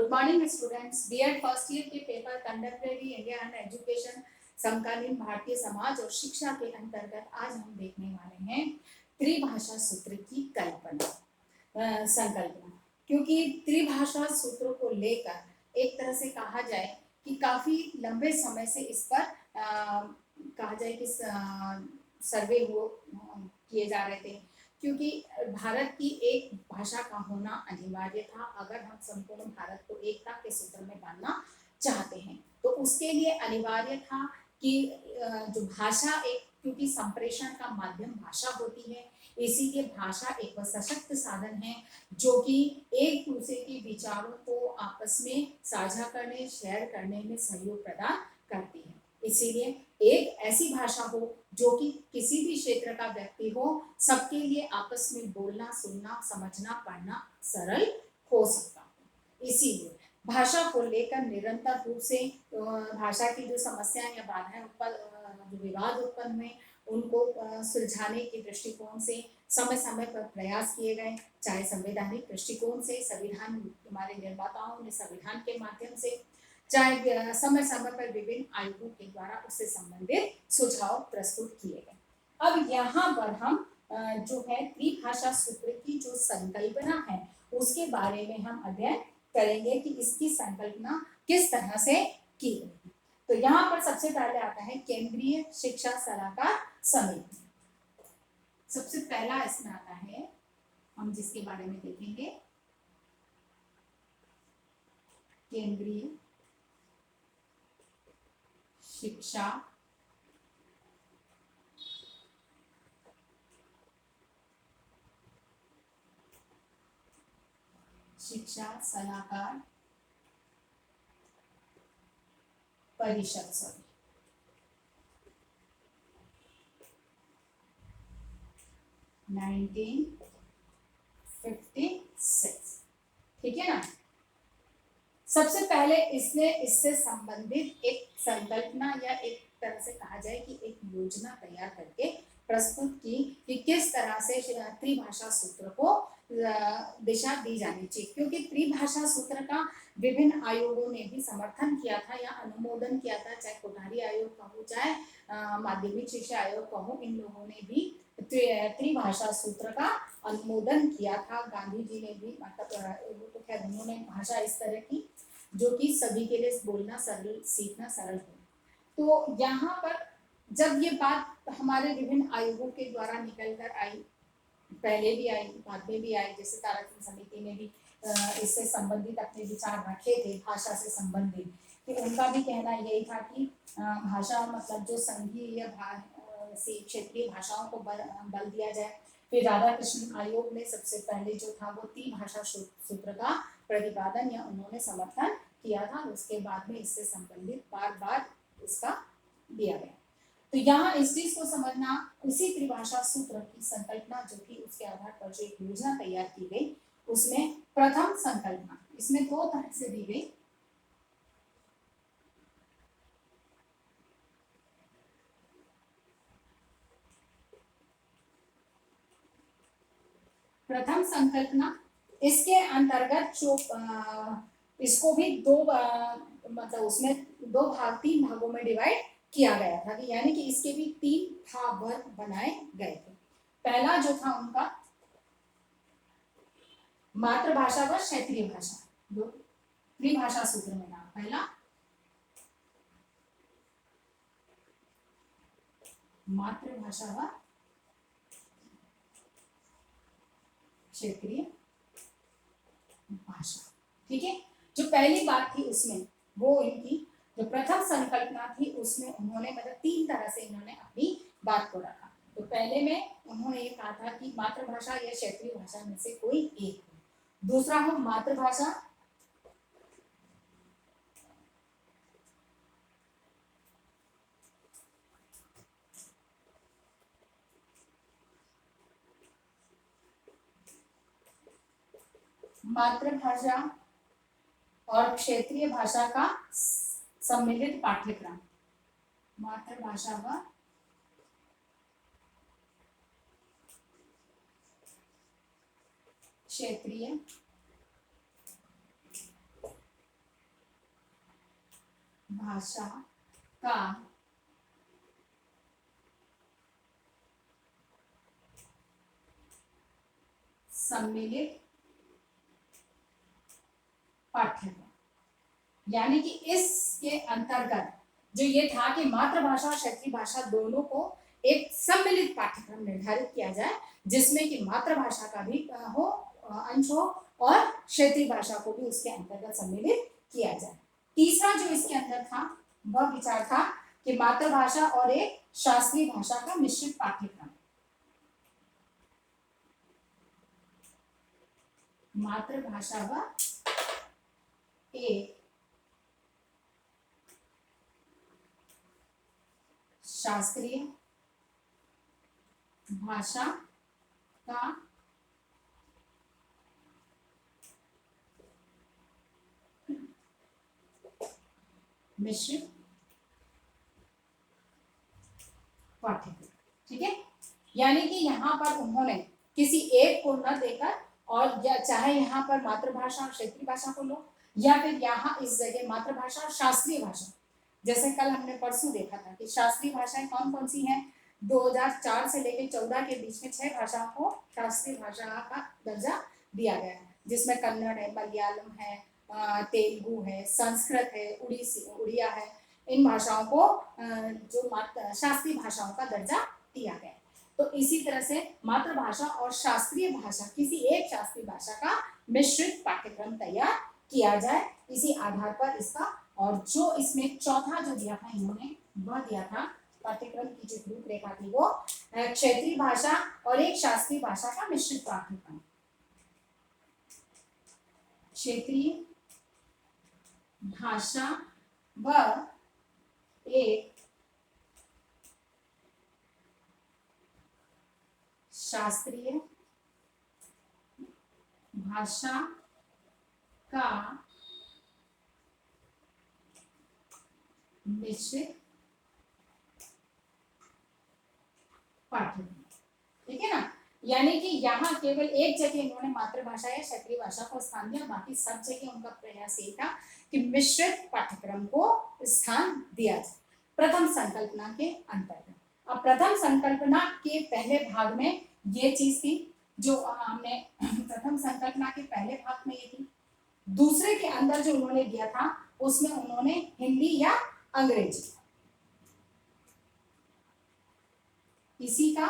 Good morning students. BEd first year के paper contemporary India and education समकालीन भारतीय समाज और शिक्षा के अंतर्गत आज हम देखने वाले हैं त्रिभाषा सूत्र की संकल्पना। क्योंकि त्रिभाषा सूत्र को लेकर एक तरह से कहा जाए कि काफी लंबे समय से इस पर कहा जाए कि सर्वे किए जा रहे थे, क्योंकि भारत की एक भाषा का होना अनिवार्य था। अगर हम संपूर्ण भारत को एकता के सूत्र में बांधना चाहते हैं तो उसके लिए अनिवार्य था कि जो भाषा एक, क्योंकि संप्रेषण का माध्यम भाषा होती है, इसीलिए भाषा एक वह सशक्त साधन है जो कि एक दूसरे के विचारों को आपस में साझा करने, शेयर करने में सहयोग प्रदान करती है। इसीलिए एक ऐसी भाषा हो जो कि किसी भी क्षेत्र का व्यक्ति हो, सबके लिए आपस में बोलना, सुनना, समझना, पढ़ना सरल हो सकता हो। इसीलिए भाषा को लेकर निरंतर रूप से भाषा की जो समस्याएं या बाधाएं जो विवाद उत्पन्न हुए उनको सुलझाने के दृष्टिकोण से समय समय पर प्रयास किए गए, चाहे संवैधानिक दृष्टिकोण से, संविधान हमारे निर्माताओं ने संविधान के माध्यम से, चाहे समय समय पर विभिन्न आयोगों के द्वारा उससे संबंधित सुझाव प्रस्तुत किए गए। अब यहाँ पर हम जो है त्रिभाषा सूत्र की जो संकल्पना है उसके बारे में हम अध्ययन करेंगे कि इसकी संकल्पना किस तरह से की गई। तो यहाँ पर सबसे पहले आता है केंद्रीय शिक्षा सलाहकार समिति। सबसे पहला इसमें आता है, हम जिसके बारे में देखेंगे, केंद्रीय शिक्षा सलाहकार परिषद समिति। 1956, ठीक है ना। सबसे पहले इससे संबंधित एक संकल्पना या एक तरह से कहा जाए कि एक योजना तैयार करके प्रस्तुत की कि किस तरह से त्रिभाषा सूत्र को दिशा दी जानी चाहिए, क्योंकि त्रिभाषा सूत्र का विभिन्न आयोगों ने भी समर्थन किया था या अनुमोदन किया था, चाहे कोठारी आयोग का हो, चाहे माध्यमिक शिक्षा आयोग का हो, इन लोगों ने भी त्रिभाषा सूत्र का अनुमोदन किया था। गांधी जी ने भी, मतलब तो खैर उन्होंने भाषा इस तरह की जो कि सभी के लिए बोलना सरल, सीखना सरल हो। तो यहाँ पर जब ये बात हमारे विभिन्न आयोगों के द्वारा निकल कर आई, पहले भी आई, बाद में भी आई, जैसे ताराकिनी समिति ने भी इससे संबंधित अपने विचार रखे थे भाषा से संबंधित, कि उनका भी कहना यही था कि भाषा मतलब जो संघीय या क्षेत्रीय भाषाओं को बल दिया जाए। फिर राधाकृष्णन आयोग ने सबसे पहले जो था वो त्रिभाषा सूत्र का प्रतिपादन या उन्होंने समर्थन किया था। उसके बाद में इससे संबंधित बार बार इसका दिया गया। तो यहाँ इस चीज को समझना, उसी त्रिभाषा सूत्र की संकल्पना जो कि उसके आधार पर जो एक योजना तैयार की गई, उसमें प्रथम संकल्पना इसमें दो तरह से दी गई। प्रथम संकल्पना इसके अंतर्गत जो इसको भी दो मतलब उसमें तीन भागों में डिवाइड किया गया था, कि यानी कि इसके भी तीन भाग बनाए गए थे। पहला जो था उनका मातृभाषा व क्षेत्रीय भाषा, जो त्रिभाषा सूत्र में नाम, पहला मातृभाषा व क्षेत्रीय भाषा, ठीक है। जो पहली बात थी उसमें वो इनकी जो प्रथम संकल्पना थी उसमें उन्होंने मतलब तीन तरह से इन्होंने अपनी बात को रखा। तो पहले में उन्होंने ये कहा था कि मातृभाषा या क्षेत्रीय भाषा में से कोई एक हो। दूसरा हो मातृभाषा और क्षेत्रीय भाषा का सम्मिलित पाठ्यक्रम, मातृभाषा व क्षेत्रीय भाषा का सम्मिलित पाठ्यक्रम। यानी कि इसके अंतर्गत जो ये था कि मातृभाषा और क्षेत्रीय भाषा दोनों को एक सम्मिलित पाठ्यक्रम निर्धारित किया जाए, जिसमें कि मातृभाषा का भी हो अंश हो और क्षेत्रीय भाषा को भी उसके अंतर्गत सम्मिलित किया जाए। तीसरा जो इसके अंदर था वह विचार था कि मातृभाषा और एक शास्त्रीय भाषा का मिश्रित पाठ्यक्रम। मातृभाषा व एक शास्त्रीय भाषा का मिश्रित पाठ्यक्रम। ठीक है, यानी कि यहाँ पर उन्होंने किसी एक को न देकर, और या चाहे यहाँ पर मातृभाषा और क्षेत्रीय भाषा को लो, या फिर यहाँ इस जगह मातृभाषा और शास्त्रीय भाषा, जैसे कल हमने परसों देखा था कि शास्त्रीय भाषाएं कौन कौन सी हैं। 2004 से लेकर 14 के बीच में 6 भाषाओं को शास्त्रीय भाषा का दर्जा दिया गया है, जिसमें कन्नड़ है, मलयालम है, तेलुगु है, संस्कृत है, उड़िया है। इन भाषाओं को जो शास्त्रीय भाषाओं का दर्जा दिया गया है। तो इसी तरह से मातृभाषा और शास्त्रीय भाषा, किसी एक शास्त्रीय भाषा का मिश्रित पाठ्यक्रम तैयार किया जाए, इसी आधार पर इसका। और जो इसमें चौथा जो दिया था इन्होंने, वह दिया था पाठ्यक्रम की जो रूपरेखा थी वो क्षेत्रीय भाषा और एक शास्त्रीय भाषा का मिश्रित पाठ्यक्रम। क्षेत्रीय भाषा व एक शास्त्रीय भाषा का मिश्रित पाठ्यक्रम। ठीक है ना, यानी कि यहाँ केवल एक जगह इन्होंने मातृभाषा या क्षेत्रीय भाषा को स्थान दिया, बाकी सब जगह उनका प्रयास ये था कि मिश्रित पाठ्यक्रम को स्थान दिया जाए प्रथम संकल्पना के अंतर्गत। अब प्रथम संकल्पना के पहले भाग में ये चीज थी जो हमने प्रथम संकल्पना के पहले भाग में ये थी। दूसरे के अंदर जो उन्होंने दिया था उसमें उन्होंने हिंदी या अंग्रेजी, इसी का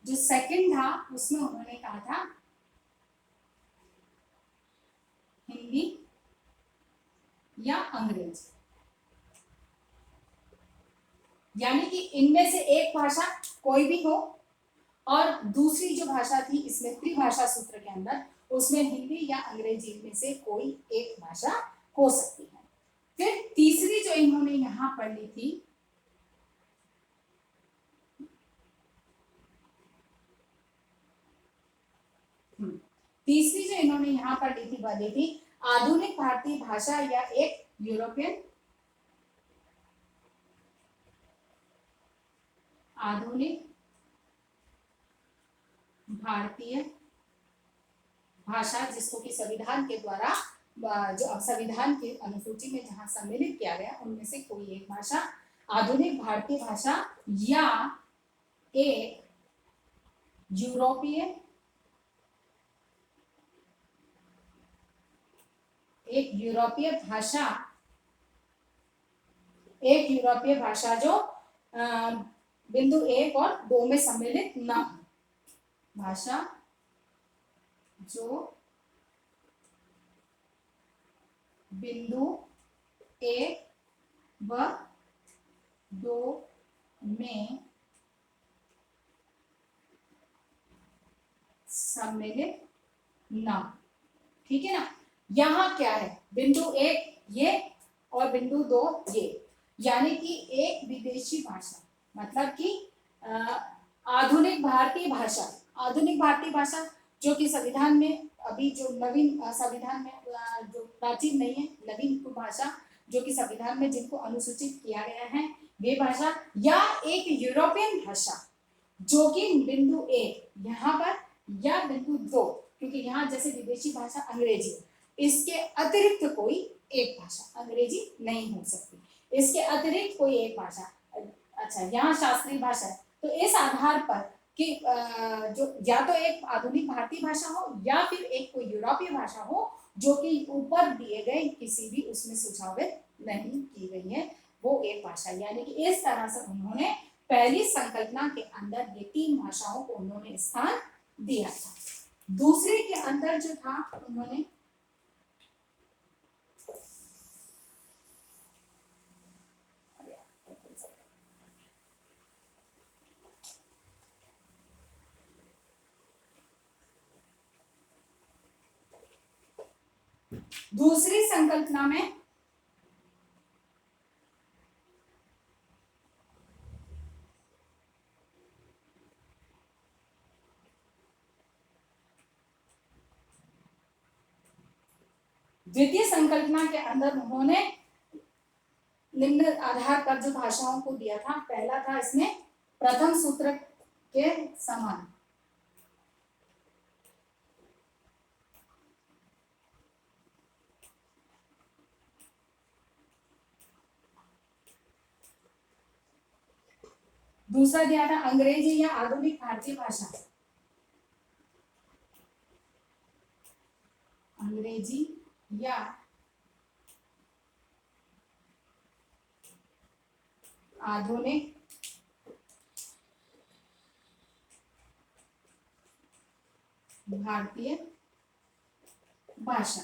जो सेकंड था उसमें उन्होंने कहा था हिंदी या अंग्रेजी। यानी कि इनमें से एक भाषा कोई भी हो, और दूसरी जो भाषा थी इसमें त्रिभाषा सूत्र के अंदर, उसमें हिंदी या अंग्रेजी में से कोई एक भाषा हो सकती है। फिर तीसरी जो इन्होंने यहां पढ़ ली थी, तीसरी जो इन्होंने यहां पर ली थी वह ली थी आधुनिक भारतीय भाषा या एक यूरोपियन आधुनिक भारतीय भाषा, जिसको कि संविधान के द्वारा जो संविधान की अनुसूची में जहां सम्मिलित किया गया उनमें से कोई एक भाषा, आधुनिक भारतीय भाषा या एक यूरोपीय भाषा, एक यूरोपीय भाषा जो बिंदु 1 और 2 में सम्मिलित न हो, भाषा जो बिंदु 1 व 2 में सम्मिलित न। ठीक है ना, यहाँ क्या है, बिंदु 1 ये और बिंदु 2 ये, यानी कि एक विदेशी भाषा, मतलब कि आधुनिक भारतीय भाषा, आधुनिक भारतीय भाषा जो कि संविधान में अभी जो नवीन संविधान में जो प्राचीन नहीं है, नवीन भाषा जो कि संविधान में जिनको अनुसूचित किया गया है वे भाषा, या एक यूरोपियन भाषा जो कि बिंदु 1 यहाँ पर या बिंदु 2, क्योंकि यहाँ जैसे विदेशी भाषा अंग्रेजी, इसके अतिरिक्त कोई एक भाषा, अंग्रेजी नहीं हो सकती, इसके अतिरिक्त कोई एक भाषा। अच्छा, यहाँ शास्त्रीय भाषा है, तो इस आधार पर कि जो या तो एक आधुनिक भारतीय भाषा हो या फिर एक कोई यूरोपीय भाषा हो जो कि ऊपर दिए गए किसी भी उसमें सुझावित नहीं की गई है, वो एक भाषा। यानी कि इस तरह से उन्होंने पहली संकल्पना के अंदर ये तीन भाषाओं को उन्होंने स्थान दिया था। दूसरे के अंदर जो था उन्होंने दूसरी संकल्पना में द्वितीय संकल्पना के अंदर उन्होंने निम्न आधार पर जो भाषाओं को दिया था, पहला था इसमें प्रथम सूत्र के समान, दूसरा दिया था अंग्रेजी या आधुनिक भारतीय भाषा, अंग्रेजी या आधुनिक भारतीय भाषा,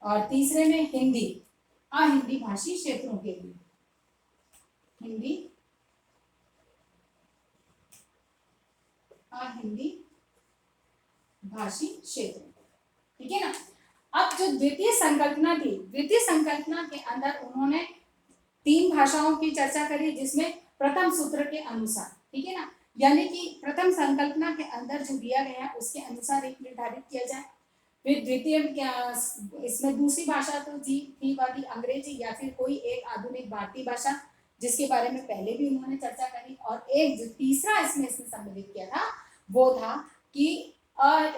और तीसरे में हिंदी, अहिंदी भाषी क्षेत्रों के लिए, हिंदी अहिंदी भाषी क्षेत्र, ठीक है ना। अब जो द्वितीय संकल्पना थी, द्वितीय संकल्पना के अंदर उन्होंने तीन भाषाओं की चर्चा करी जिसमें प्रथम सूत्र के अनुसार, ठीक है ना, यानी कि प्रथम संकल्पना के अंदर जो दिया गया है उसके अनुसार एक निर्धारित किया जाए। फिर द्वितीय इसमें दूसरी भाषा तो जी थी वाली अंग्रेजी या फिर कोई एक आधुनिक भारतीय भाषा जिसके बारे में पहले भी उन्होंने चर्चा करी, और एक जो तीसरा इसमें सम्मिलित किया था वो था कि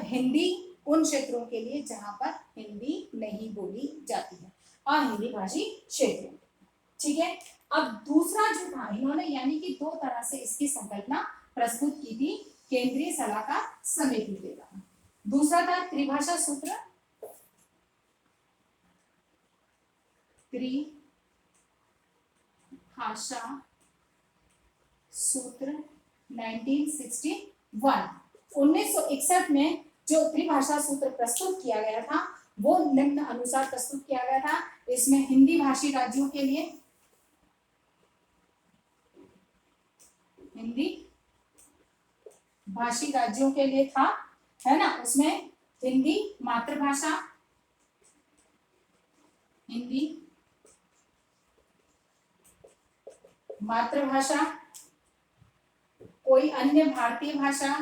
हिंदी उन क्षेत्रों के लिए जहां पर हिंदी नहीं बोली जाती है, अहिंदी भाषी क्षेत्र, ठीक है। अब दूसरा जो था इन्होंने यानी कि दो तरह से इसकी संकल्पना प्रस्तुत की थी केंद्रीय सलाहकार समिति के द्वारा। दूसरा था त्रिभाषा सूत्र, त्रिभाषा सूत्र 1961 में जो त्रिभाषा सूत्र प्रस्तुत किया गया था वो निम्न अनुसार प्रस्तुत किया गया था। इसमें हिंदी भाषी राज्यों के लिए, हिंदी भाषी राज्यों के लिए था, है ना, उसमें हिंदी मातृभाषा, हिंदी मातृभाषा, कोई अन्य भारतीय भाषा,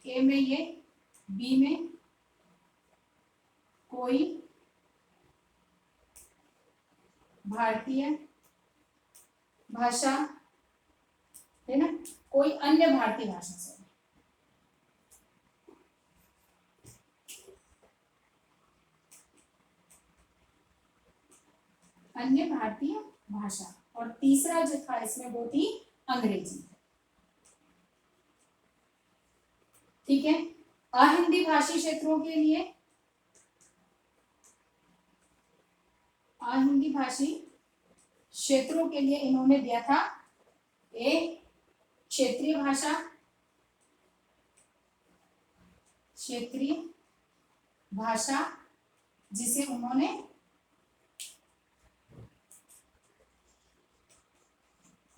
ए में ये, बी में कोई भारतीय भाषा, है ना, कोई अन्य भारतीय भाषा से, अन्य भारतीय भाषा, और तीसरा जो था इसमें वो थी अंग्रेजी, ठीक है। अहिंदी भाषी क्षेत्रों के लिए, अहिंदी भाषी क्षेत्रों के लिए इन्होंने दिया था एक क्षेत्रीय भाषा, क्षेत्रीय भाषा जिसे उन्होंने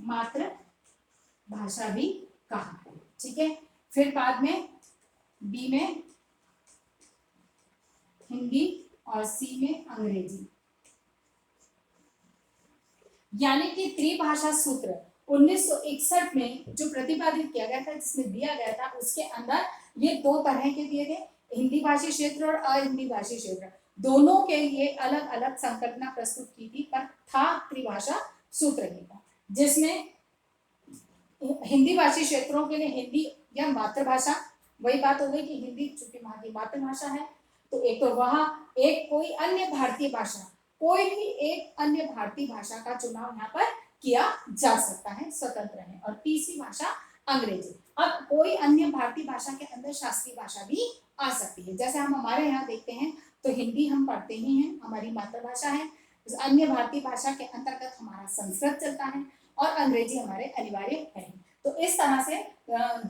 मातृ भाषा भी कहा, ठीक है। फिर बाद में बी में हिंदी और सी में अंग्रेजी, यानी कि त्रिभाषा सूत्र 1961 में जो प्रतिपादित किया गया था, जिसमें दिया गया था, उसके अंदर ये दो तरह के दिए गए, हिंदी भाषी क्षेत्र और अहिंदी भाषी क्षेत्र, दोनों के लिए अलग अलग संकल्पना प्रस्तुत की थी, पर था त्रिभाषा सूत्र की था, जिसमें हिंदी भाषी क्षेत्रों के लिए हिंदी या मातृभाषा, वही बात हो गई कि हिंदी चूंकि वहां की मातृभाषा है, तो एक तो वह एक कोई अन्य भारतीय भाषा, कोई भी एक अन्य भारतीय भाषा का चुनाव यहाँ पर किया जा सकता है, स्वतंत्र है। और तीसरी भाषा अंग्रेजी। अब कोई अन्य भारतीय भाषा के अंदर शास्त्रीय भाषा भी आ सकती है। जैसे हम हमारे यहाँ देखते हैं तो हिंदी हम पढ़ते ही हैं, हमारी मातृभाषा है। अन्य भारतीय भाषा के अंतर्गत हमारा संस्कृत चलता है और अंग्रेजी हमारे अनिवार्य है। तो इस तरह से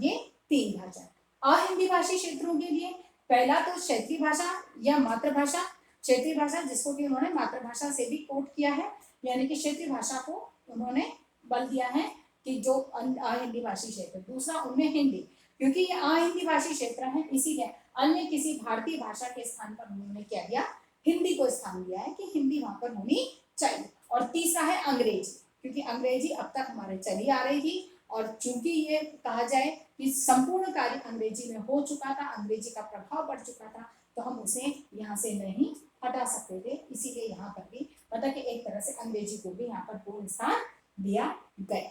ये तीन भाषा। अहिंदी भाषी क्षेत्रों के लिए पहला तो क्षेत्रीय भाषा या मातृभाषा। क्षेत्रीय भाषा जिसको कि उन्होंने मातृभाषा से भी कोट किया है, यानी कि क्षेत्रीय भाषा को उन्होंने बल दिया है कि जो अहिंदी भाषी क्षेत्र। दूसरा उनमें हिंदी, क्योंकि ये अहिंदी भाषी क्षेत्र है, इसीलिए अन्य किसी भारतीय भाषा के स्थान पर उन्होंने क्या दिया, हिंदी को स्थान दिया है कि हिंदी वहां पर होनी चाहिए। और तीसरा है अंग्रेजी, क्योंकि अंग्रेजी अब तक हमारे चली आ रही थी और चूंकि ये कहा जाए कि संपूर्ण कार्य अंग्रेजी में हो चुका था, अंग्रेजी का प्रभाव बढ़ चुका था, तो हम उसे यहाँ से नहीं हटा सकते थे, इसीलिए यहाँ पर भी मतलब कि एक तरह से अंग्रेजी को भी यहाँ पर पूर्ण स्थान दिया गया।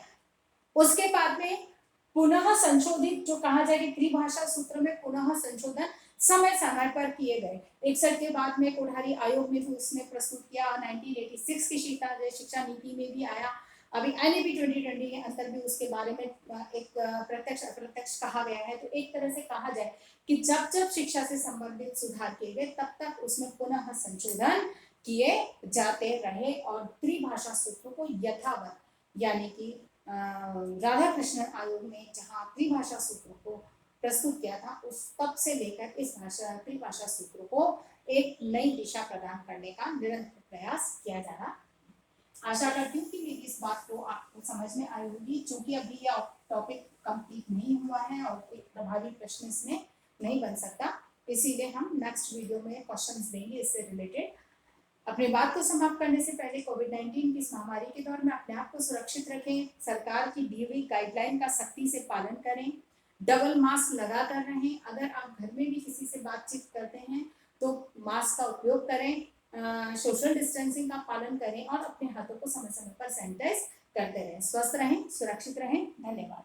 उसके बाद में पुनः संशोधित जो कहा जाए कि त्रिभाषा सूत्र में पुनः संशोधन समय समय पर किए गए। 61 के बाद में कोठारी आयोग ने भी उसने प्रस्तुत किया, 1986 की शिक्षा नीति में भी आया। अभी एनईपी 2020 के अंदर भी उसके बारे में एक प्रत्यक्ष अप्रत्यक्ष कहा गया है। तो एक तरह से कहा जाए कि जब जब शिक्षा से संबंधित सुधार किए गए तब तक उसमें पुनः संशोधन किए जाते रहे और त्रिभाषा सूत्र को यथावत, यानी कि राधा कृष्णन आयोग ने जहाँ त्रिभाषा सूत्र को प्रस्तुत किया था, उस तब से लेकर इस त्रिभाषा सूत्र को एक नई दिशा प्रदान करने का निरंतर प्रयास किया जा रहा। आशा करती हूँ कि इस बात को आपको समझ में आई होगी। चूंकि अभी यह टॉपिक कंप्लीट नहीं हुआ है और एक प्रभावी प्रश्न इसमें नहीं बन सकता, इसीलिए हम नेक्स्ट वीडियो में क्वेश्चंस देंगे इससे रिलेटेड। अपनी बात को समाप्त करने से पहले कोविड-19 की इस महामारी के दौर में अपने आप को सुरक्षित रखें, सरकार की दी हुई गाइडलाइन का सख्ती से पालन करें, डबल मास्क लगाकर रहें। अगर आप घर में भी किसी से बातचीत करते हैं तो मास्क का उपयोग करें, सोशल डिस्टेंसिंग का पालन करें और अपने हाथों को समय समय पर सैनिटाइज करते रहें। स्वस्थ रहें, सुरक्षित रहें। धन्यवाद।